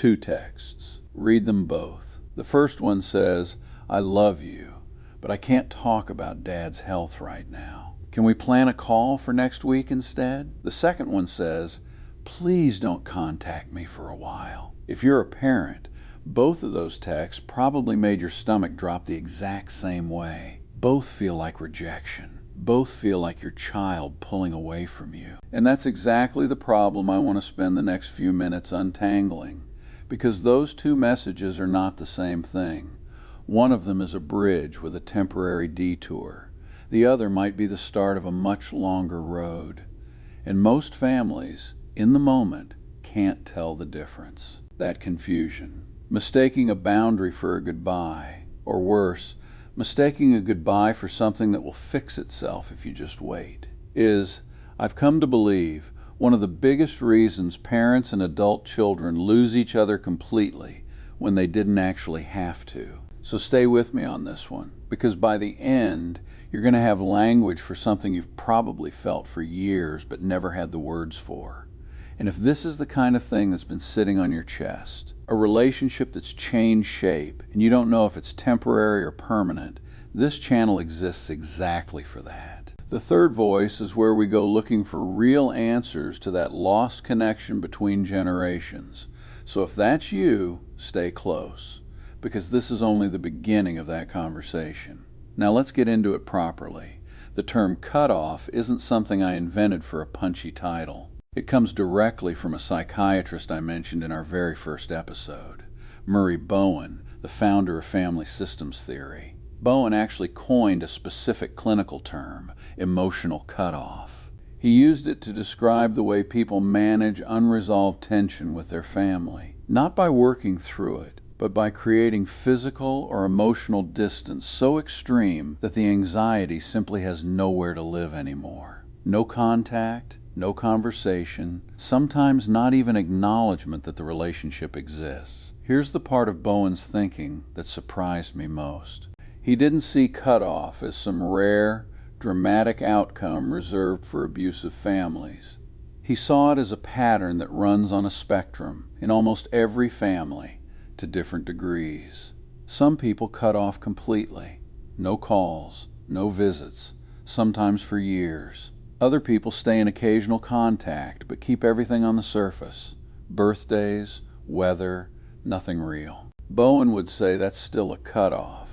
2 texts. Read them both. The first one says, "I love you, but I can't talk about Dad's health right now. Can we plan a call for next week instead?" The second one says, "Please don't contact me for a while." If you're a parent, both of those texts probably made your stomach drop the exact same way. Both feel like rejection. Both feel like your child pulling away from you. And that's exactly the problem I want to spend the next few minutes untangling, because those 2 messages are not the same thing. One of them is a bridge with a temporary detour. The other might be the start of a much longer road. And most families, in the moment, can't tell the difference. That confusion. Mistaking a boundary for a goodbye, or worse, mistaking a goodbye for something that will fix itself if you just wait, is, I've come to believe, one of the biggest reasons parents and adult children lose each other completely when they didn't actually have to. So stay with me on this one, because by the end, you're going to have language for something you've probably felt for years but never had the words for. And if this is the kind of thing that's been sitting on your chest, a relationship that's changed shape, and you don't know if it's temporary or permanent, this channel exists exactly for that. The third voice is where we go looking for real answers to that lost connection between generations. So if that's you, stay close, because this is only the beginning of that conversation. Now let's get into it properly. The term cutoff isn't something I invented for a punchy title. It comes directly from a psychiatrist I mentioned in our very first episode, Murray Bowen, the founder of family systems theory. Bowen actually coined a specific clinical term, emotional cutoff. He used it to describe the way people manage unresolved tension with their family, not by working through it, but by creating physical or emotional distance so extreme that the anxiety simply has nowhere to live anymore. No contact, no conversation, sometimes not even acknowledgement that the relationship exists. Here's the part of Bowen's thinking that surprised me most. He didn't see cutoff as some rare, dramatic outcome reserved for abusive families. He saw it as a pattern that runs on a spectrum in almost every family to different degrees. Some people cut off completely. No calls, no visits, sometimes for years. Other people stay in occasional contact, but keep everything on the surface. Birthdays, weather, nothing real. Bowen would say that's still a cutoff,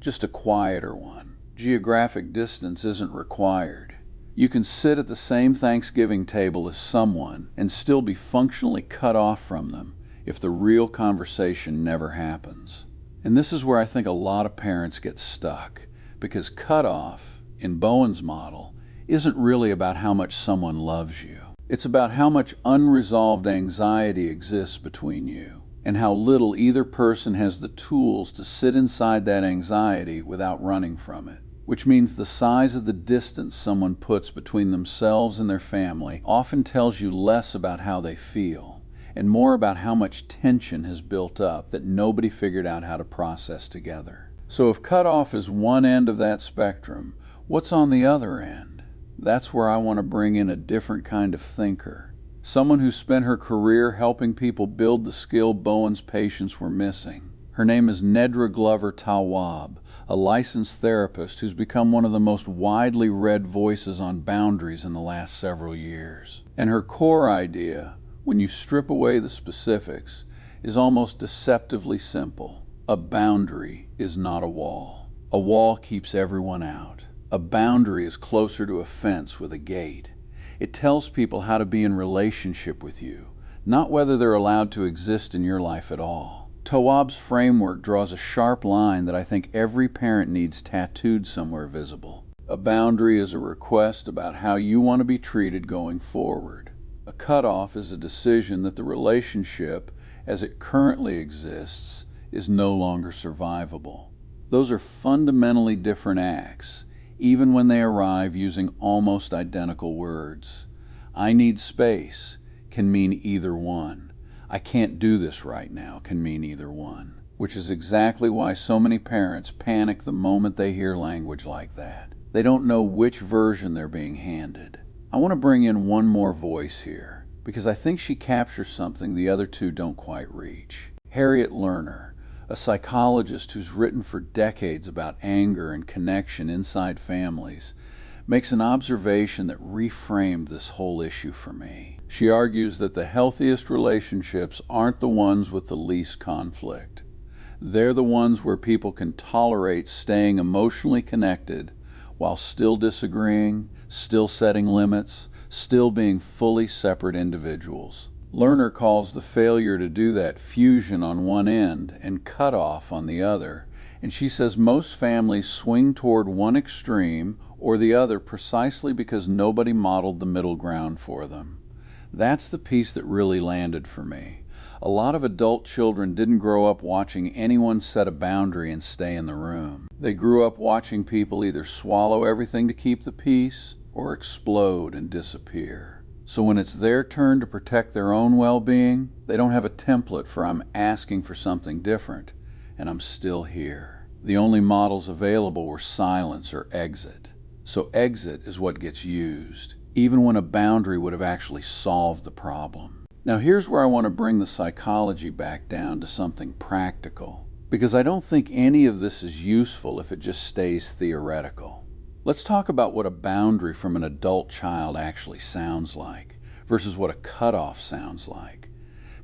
just a quieter one. Geographic distance isn't required. You can sit at the same Thanksgiving table as someone and still be functionally cut off from them if the real conversation never happens. And this is where I think a lot of parents get stuck, because cutoff, in Bowen's model, isn't really about how much someone loves you. It's about how much unresolved anxiety exists between you, and how little either person has the tools to sit inside that anxiety without running from it. Which means the size of the distance someone puts between themselves and their family often tells you less about how they feel, and more about how much tension has built up that nobody figured out how to process together. So if cutoff is one end of that spectrum, what's on the other end? That's where I want to bring in a different kind of thinker. Someone who spent her career helping people build the skill Bowen's patients were missing. Her name is Nedra Glover Tawwab, a licensed therapist who's become one of the most widely read voices on boundaries in the last several years. And her core idea, when you strip away the specifics, is almost deceptively simple. A boundary is not a wall. A wall keeps everyone out. A boundary is closer to a fence with a gate. It tells people how to be in relationship with you, not whether they're allowed to exist in your life at all. Tawwab's framework draws a sharp line that I think every parent needs tattooed somewhere visible. A boundary is a request about how you want to be treated going forward. A cutoff is a decision that the relationship, as it currently exists, is no longer survivable. Those are fundamentally different acts, even when they arrive using almost identical words. I need space can mean either one. I can't do this right now can mean either one, which is exactly why so many parents panic the moment they hear language like that. They don't know which version they're being handed. I want to bring in one more voice here, because I think she captures something the other two don't quite reach. Harriet Lerner, a psychologist who's written for decades about anger and connection inside families, makes an observation that reframed this whole issue for me. She argues that the healthiest relationships aren't the ones with the least conflict. They're the ones where people can tolerate staying emotionally connected while still disagreeing, still setting limits, still being fully separate individuals. Lerner calls the failure to do that fusion on one end and cutoff on the other, and she says most families swing toward one extreme or the other precisely because nobody modeled the middle ground for them. That's the piece that really landed for me. A lot of adult children didn't grow up watching anyone set a boundary and stay in the room. They grew up watching people either swallow everything to keep the peace or explode and disappear. So when it's their turn to protect their own well-being, they don't have a template for I'm asking for something different, and I'm still here. The only models available were silence or exit. So exit is what gets used, even when a boundary would have actually solved the problem. Now here's where I want to bring the psychology back down to something practical, because I don't think any of this is useful if it just stays theoretical. Let's talk about what a boundary from an adult child actually sounds like versus what a cutoff sounds like,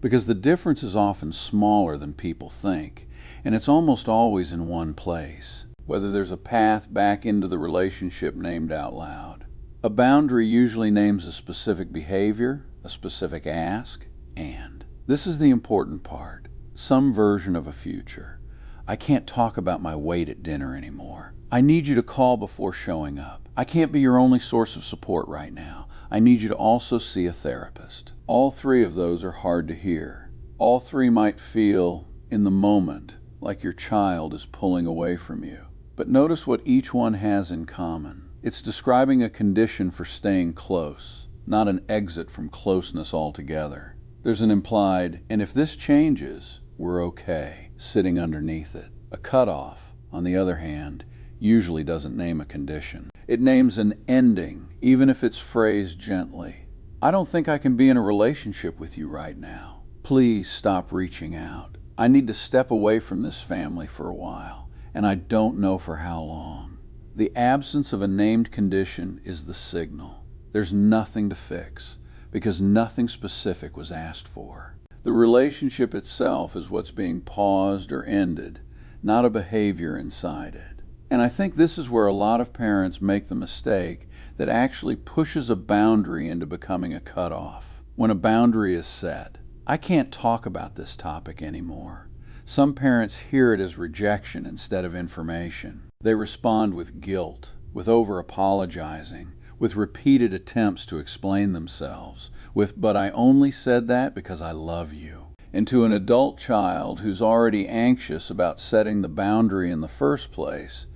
because the difference is often smaller than people think, and it's almost always in one place, whether there's a path back into the relationship named out loud. A boundary usually names a specific behavior, a specific ask, and this is the important part, some version of a future. I can't talk about my weight at dinner anymore. I need you to call before showing up. I can't be your only source of support right now. I need you to also see a therapist. All three of those are hard to hear. All three might feel, in the moment, like your child is pulling away from you. But notice what each one has in common. It's describing a condition for staying close, not an exit from closeness altogether. There's an implied, and if this changes, we're okay, sitting underneath it. A cutoff, on the other hand, usually doesn't name a condition. It names an ending, even if it's phrased gently. I don't think I can be in a relationship with you right now. Please stop reaching out. I need to step away from this family for a while, and I don't know for how long. The absence of a named condition is the signal. There's nothing to fix, because nothing specific was asked for. The relationship itself is what's being paused or ended, not a behavior inside it. And I think this is where a lot of parents make the mistake that actually pushes a boundary into becoming a cutoff. When a boundary is set, I can't talk about this topic anymore. Some parents hear it as rejection instead of information. They respond with guilt, with over-apologizing, with repeated attempts to explain themselves, with, "But I only said that because I love you." And to an adult child who's already anxious about setting the boundary in the first place,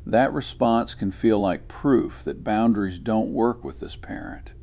that response can feel like proof that boundaries don't work with this parent,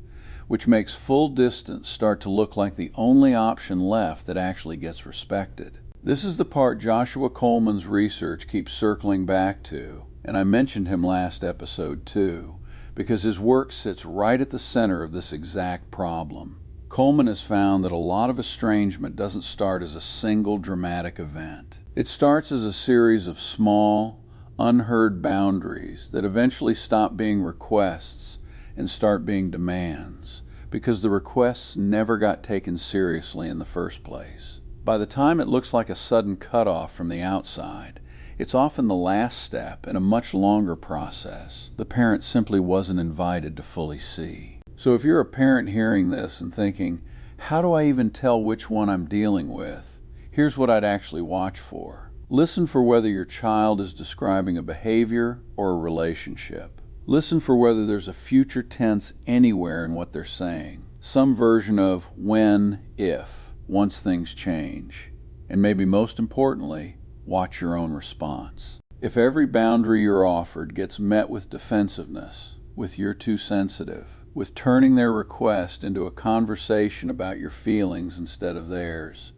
which makes full distance start to look like the only option left that actually gets respected. This is the part Joshua Coleman's research keeps circling back to, and I mentioned him last episode too, because his work sits right at the center of this exact problem. Coleman has found that a lot of estrangement doesn't start as a single dramatic event. It starts as a series of small, unheard boundaries that eventually stop being requests and start being demands, because the requests never got taken seriously in the first place. By the time it looks like a sudden cutoff from the outside, it's often the last step in a much longer process the parent simply wasn't invited to fully see. So if you're a parent hearing this and thinking, how do I even tell which one I'm dealing with? Here's what I'd actually watch for. Listen for whether your child is describing a behavior or a relationship. Listen for whether there's a future tense anywhere in what they're saying. Some version of when, if, once things change. And maybe most importantly, watch your own response. If every boundary you're offered gets met with defensiveness, with "you're too sensitive," with turning their request into a conversation about your feelings instead of theirs,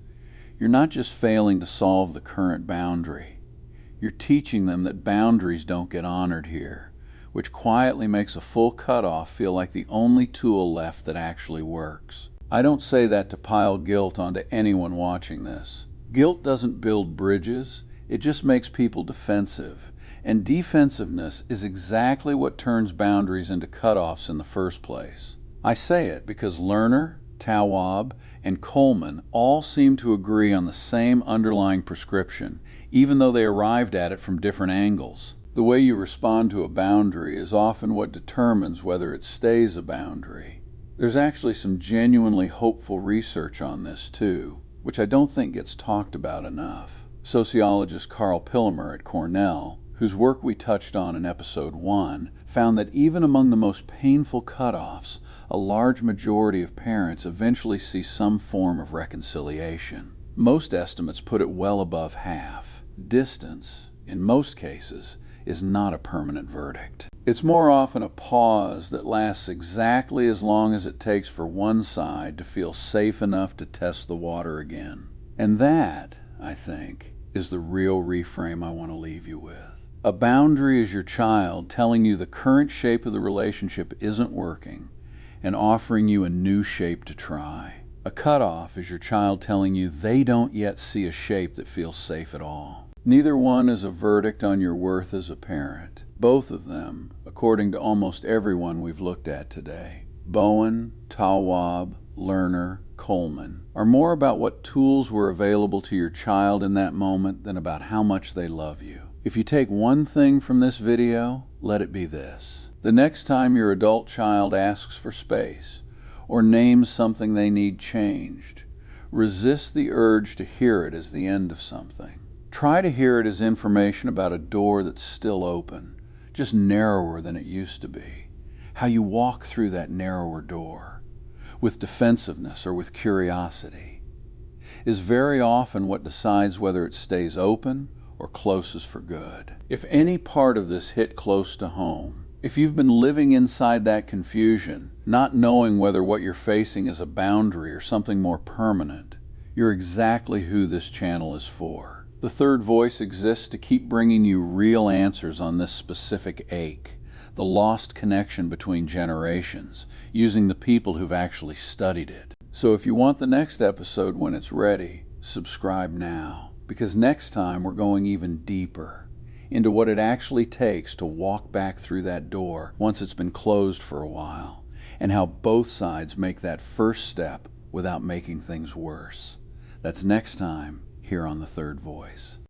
you're not just failing to solve the current boundary. You're teaching them that boundaries don't get honored here, which quietly makes a full cutoff feel like the only tool left that actually works. I don't say that to pile guilt onto anyone watching this. Guilt doesn't build bridges, it just makes people defensive. And defensiveness is exactly what turns boundaries into cutoffs in the first place. I say it because Lerner, Tawwab, and Coleman all seem to agree on the same underlying prescription, even though they arrived at it from different angles. The way you respond to a boundary is often what determines whether it stays a boundary. There's actually some genuinely hopeful research on this too, which I don't think gets talked about enough. Sociologist Carl Pillemer at Cornell, whose work we touched on in episode 1, found that even among the most painful cutoffs, a large majority of parents eventually see some form of reconciliation. Most estimates put it well above half. Distance, in most cases, is not a permanent verdict. It's more often a pause that lasts exactly as long as it takes for one side to feel safe enough to test the water again. And that, I think, is the real reframe I want to leave you with. A boundary is your child telling you the current shape of the relationship isn't working and offering you a new shape to try. A cutoff is your child telling you they don't yet see a shape that feels safe at all. Neither one is a verdict on your worth as a parent. Both of them, according to almost everyone we've looked at today, Bowen, Tawwab, Lerner, Coleman, are more about what tools were available to your child in that moment than about how much they love you. If you take one thing from this video, let it be this. The next time your adult child asks for space or names something they need changed, resist the urge to hear it as the end of something. Try to hear it as information about a door that's still open, just narrower than it used to be. How you walk through that narrower door, with defensiveness or with curiosity, is very often what decides whether it stays open or closes for good. If any part of this hit close to home, if you've been living inside that confusion, not knowing whether what you're facing is a boundary or something more permanent, you're exactly who this channel is for. The third voice exists to keep bringing you real answers on this specific ache, the lost connection between generations, using the people who've actually studied it. So if you want the next episode when it's ready, subscribe now. Because next time we're going even deeper into what it actually takes to walk back through that door once it's been closed for a while, and how both sides make that first step without making things worse. That's next time here on The Third Voice.